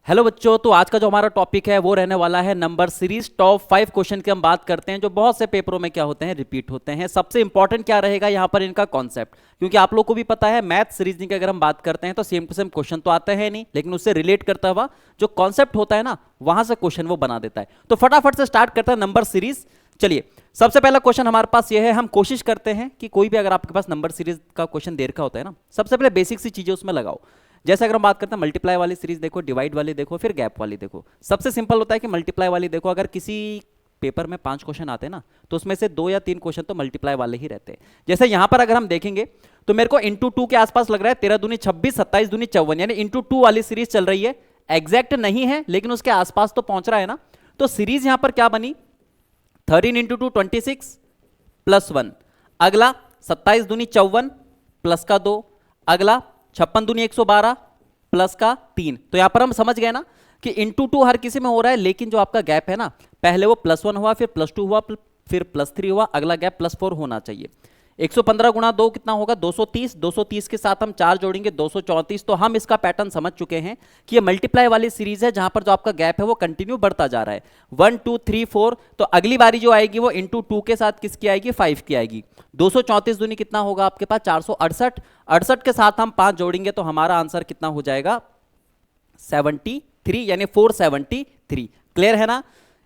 Hello बच्चों, तो आज का जो हमारा टॉपिक है वो रहने वाला है नंबर सीरीज। टॉप 5 क्वेश्चन की हम बात करते हैं जो बहुत से पेपरों में क्या होते हैं, रिपीट होते हैं। सबसे इंपॉर्टेंट क्या रहेगा यहाँ पर, इनका कॉन्सेप्ट, क्योंकि आप लोग को भी पता है मैथ सीरीज की अगर हम बात करते हैं तो सेम टू सेम क्वेश्चन तो आते हैं नहीं, लेकिन उससे रिलेट करता हुआ जो कॉन्सेप्ट होता है ना, वहां से क्वेश्चन वो बना देता है। तो फटाफट से स्टार्ट करते हैं नंबर सीरीज। चलिए, सबसे पहला क्वेश्चन हमारे पास ये है, हम कोशिश करते हैं कि कोई भी अगर आपके पास नंबर सीरीज का क्वेश्चन दे रखा होता है ना, सबसे पहले बेसिक सी चीजें उसमें लगाओ। जैसे अगर हम बात करते हैं मल्टीप्लाई वाली सीरीज देखो, डिवाइड वाली देखो, फिर गैप वाली देखो। सबसे सिंपल होता है कि मल्टीप्लाई वाली देखो, अगर किसी पेपर में 5 क्वेश्चन आते हैं ना, तो उसमें से 2 या 3 क्वेश्चन तो मल्टीप्लाई वाले ही रहते हैं। जैसे यहां पर अगर हम देखेंगे तो मेरे को इंटू 2 के आसपास लग रहा है, 13 दूनी 26, 27 दूनी 54, यानी इंटू 2 वाली सीरीज चल रही है। एग्जैक्ट नहीं है लेकिन उसके आसपास तो पहुंच रहा है ना। तो सीरीज यहां पर क्या बनी, 13 इंटू 2 26 प्लस 1। अगला 27 दूनी 54 प्लस का 2। अगला 56 दूनी 112 प्लस का 3। तो यहां पर हम समझ गए ना कि इंटू 2 हर किसी में हो रहा है, लेकिन जो आपका गैप है ना, पहले वो +1 हुआ, फिर +2 हुआ, फिर +3 हुआ, अगला गैप +4 होना चाहिए। 115 गुणा 2 कितना होगा, 230। 230 के साथ हम 4 जोड़ेंगे, 234। तो हम इसका पैटर्न समझ चुके हैं कि ये मल्टीप्लाई वाली सीरीज है जहां पर जो आपका गैप है वो कंटिन्यू बढ़ता जा रहा है, 1 2 3 4। तो अगली बारी जो आएगी वो इंटू 2 के साथ किसकी आएगी, 5 की आएगी। 234 दूनी कितना होगा आपके पास, 468। 68 के साथ हम 5 जोड़ेंगे तो हमारा आंसर कितना हो जाएगा, 73, यानी 473। क्लियर है ना।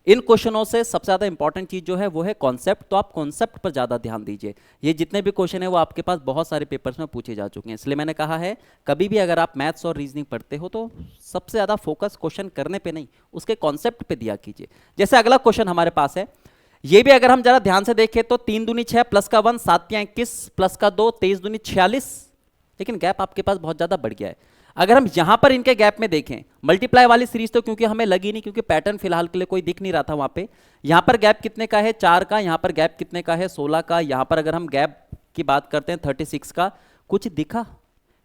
इन क्वेश्चनों से सबसे ज्यादा इंपॉर्टेंट चीज जो है वो है कॉन्सेप्ट, तो आप कॉन्सेप्ट पर ज्यादा ध्यान दीजिए। ये जितने भी क्वेश्चन है वो आपके पास बहुत सारे पेपर्स में पूछे जा चुके हैं, इसलिए मैंने कहा है कभी भी अगर आप मैथ्स और रीजनिंग पढ़ते हो तो सबसे ज्यादा फोकस क्वेश्चन करने पे नहीं, उसके कॉन्सेप्ट पे दिया कीजिए। जैसे अगला क्वेश्चन हमारे पास है, ये भी अगर हम जरा ध्यान से देखें तो 3 दूनी 6 प्लस का 1, 7 या 21 प्लस का 2, 23 दूनी 46। लेकिन गैप आपके पास बहुत ज्यादा बढ़ गया है। अगर हम यहां पर इनके गैप में देखें, मल्टीप्लाई वाली सीरीज तो क्योंकि हमें लगी नहीं, क्योंकि पैटर्न फिलहाल के लिए कोई दिख नहीं रहा था वहां पे। यहां पर गैप कितने का है, 4 का। यहां पर गैप कितने का है, 16 का। यहां पर अगर हम गैप की बात करते हैं 36 का, कुछ दिखा।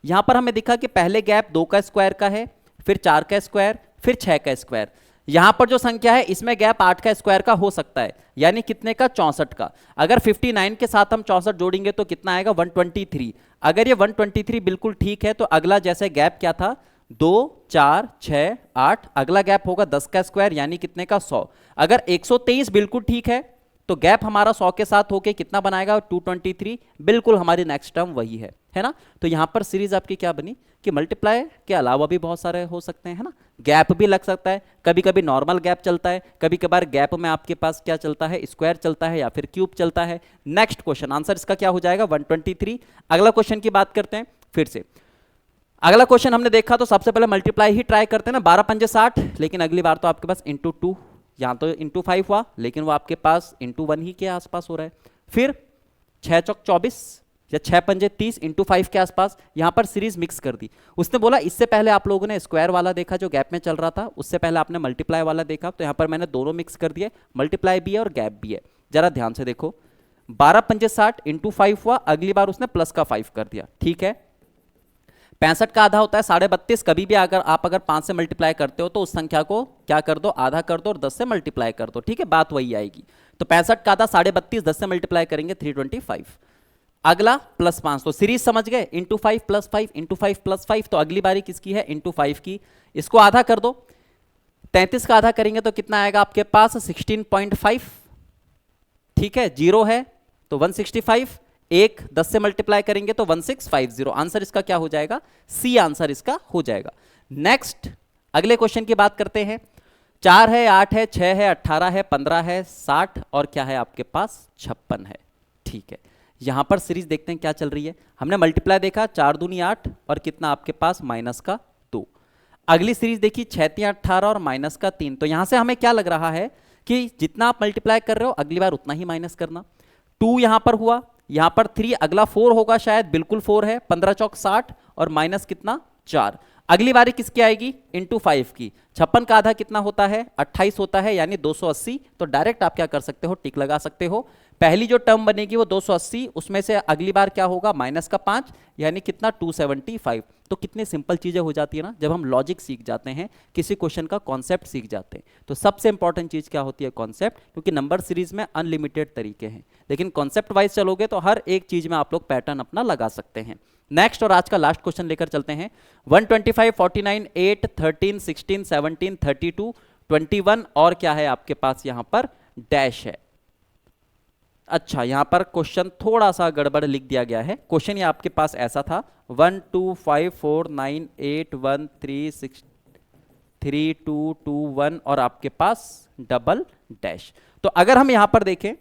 यहां पर हमें दिखा कि पहले गैप 2 का स्क्वायर का है, फिर 4 का स्क्वायर, फिर 6 का स्क्वायर। यहां पर जो संख्या है इसमें गैप 8 का स्क्वायर का हो सकता है, यानी कितने का, 64 का। अगर 59 के साथ हम 64 जोड़ेंगे तो कितना आएगा, 123। अगर ये 123 बिल्कुल ठीक है तो अगला जैसे गैप क्या था, 2 4 6 8, अगला गैप होगा 10 का स्क्वायर, यानी कितने का, 100। अगर 123 बिल्कुल ठीक है तो गैप हमारा 100 के साथ होके कितना बनाएगा, 223। बिल्कुल हमारी नेक्स्ट टर्म वही है ना। तो यहां पर सीरीज आपकी क्या बनी कि मल्टीप्लाई के अलावा भी बहुत सारे हो सकते हैं, है ना। गैप भी लग सकता है, कभी कभी नॉर्मल गैप चलता है, कभी कभार गैप में आपके पास क्या चलता है, स्क्वायर चलता है या फिर क्यूब चलता है। नेक्स्ट क्वेश्चन, आंसर इसका क्या हो जाएगा, 123। अगला क्वेश्चन की बात करते हैं फिर से। अगला क्वेश्चन हमने देखा तो सबसे पहले मल्टीप्लाई ही ट्राई करते हैं ना, 12 पंजे 60। लेकिन अगली बार तो आपके पास इंटू 2, यहां तो इंटू 5 हुआ, लेकिन वो आपके पास इंटू 1 ही के आसपास हो रहा है। फिर 6 चौक 24 या 6 पंजे 30 इंटू 5 के आसपास। यहां पर सीरीज मिक्स कर दी। उसने बोला इससे पहले आप लोगों ने स्क्वायर वाला देखा जो गैप में चल रहा था, उससे पहले आपने मल्टीप्लाई वाला देखा, तो यहां पर मैंने दोनों मिक्स कर दिए, मल्टीप्लाई भी है और गैप भी है। जरा ध्यान से देखो, 12 पंजे 60 इंटू 5 हुआ, अगली बार उसने प्लस का 5 कर दिया, ठीक है। 65 का आधा होता है 32.5। कभी भी अगर आप 5 से मल्टीप्लाई करते हो तो उस संख्या को क्या कर दो, आधा कर दो और 10 से मल्टीप्लाई कर दो, ठीक है, बात वही आएगी। तो 65 का आधा 32.5, 10 से मल्टीप्लाई करेंगे 325। अगला +5, तो सीरीज समझ गए, इंटू 5 प्लस 5 इंटू 5 प्लस 5। तो अगली बारी किसकी है, इंटू 5 की। इसको आधा कर दो, 33 का आधा करेंगे तो कितना आएगा आपके पास, 16.5, ठीक है। 0 है तो 165, 10 से मल्टीप्लाई करेंगे तो 1650। आंसर इसका क्या हो जाएगा, सी आंसर इसका हो जाएगा। नेक्स्ट अगले क्वेश्चन की बात करते हैं। 4 है, 8 है, 6 है, 18 है, 15 है, 60 और क्या है आपके पास, 56 है, ठीक है। यहां पर सीरीज देखते हैं क्या चल रही है। हमने मल्टीप्लाई देखा, 4 दूनी 8 और कितना आपके पास, -2। अगली सीरीज देखी, 6 3 18 और -3। तो यहां से हमें क्या लग रहा है कि जितना आप मल्टीप्लाई कर रहे हो अगली बार उतना ही माइनस करना। 2 यहां पर हुआ, यहां पर 3, अगला 4 होगा शायद, बिल्कुल 4 है। 15 चौक 60 और माइनस कितना, 4। अगली बारी किसकी आएगी, इंटू 5 की। 56 का आधा कितना होता है, 28 होता है, यानी 280। तो डायरेक्ट आप क्या कर सकते हो, टिक लगा सकते हो। पहली जो टर्म बनेगी वो 280, उसमें से अगली बार क्या होगा, -5, यानी कितना, 275। तो कितनी सिंपल चीजें हो जाती है ना जब हम लॉजिक सीख जाते हैं, किसी क्वेश्चन का कॉन्सेप्ट सीख जाते हैं। तो सबसे इंपॉर्टेंट चीज क्या होती है, कॉन्सेप्ट, क्योंकि नंबर सीरीज में अनलिमिटेड तरीके हैं, लेकिन कॉन्सेप्ट वाइज चलोगे तो हर एक चीज में आप लोग पैटर्न अपना लगा सकते हैं। नेक्स्ट और आज का लास्ट क्वेश्चन लेकर चलते हैं। 125, 49, 8, 13, 16, 17, 32, 21 और क्या है आपके पास यहां पर डैश है। अच्छा, यहां पर क्वेश्चन थोड़ा सा गड़बड़ लिख दिया गया है। क्वेश्चन ये आपके पास ऐसा था 1 2 5 4 9 8 1 3 6 3 2 2 1 और आपके पास डबल डैश। तो अगर हम यहां पर देखें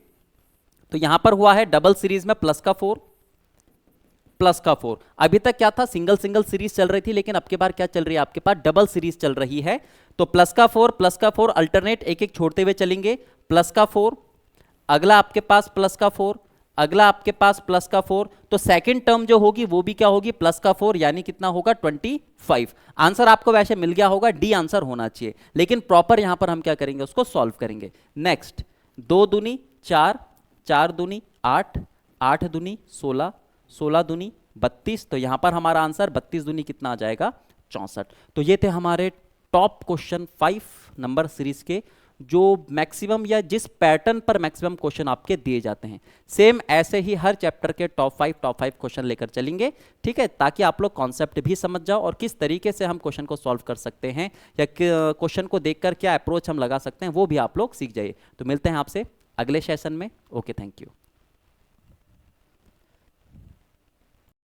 तो यहां पर हुआ है डबल सीरीज में प्लस का 4 प्लस का 4। अभी तक क्या था, सिंगल सिंगल सीरीज चल रही थी, लेकिन अब के बार क्या चल रही है आपके पास डबल सीरीज चल रही है। तो प्लस का 4 अल्टरनेट एक एक छोड़ते हुए चलेंगे। प्लस का 4, अगला आपके पास प्लस का 4, अगला आपके पास प्लस का 4। तो सेकंड टर्म जो होगी वो भी क्या होगी, प्लस का 4, यानी कितना होगा 25। आंसर आपको वैसे मिल गया होगा, डी आंसर होना चाहिए, लेकिन प्रॉपर यहां पर हम क्या करेंगे, उसको सॉल्व करेंगे। नेक्स्ट, 2 दूनी 4, 4 दूनी 8, 8 दूनी 16, 16 दूनी 32। तो यहां पर हमारा आंसर 32 दूनी कितना आ जाएगा, 64। तो ये थे हमारे टॉप क्वेश्चन 5 नंबर सीरीज के, जो मैक्सिमम या जिस पैटर्न पर मैक्सिमम क्वेश्चन आपके दिए जाते हैं। सेम ऐसे ही हर चैप्टर के टॉप 5 क्वेश्चन लेकर चलेंगे, ठीक है, ताकि आप लोग कॉन्सेप्ट भी समझ जाओ और किस तरीके से हम क्वेश्चन को सॉल्व कर सकते हैं या क्वेश्चन को देखकर क्या अप्रोच हम लगा सकते हैं वो भी आप लोग सीख जाइए। तो मिलते हैं आपसे अगले सेशन में। Okay, thank you.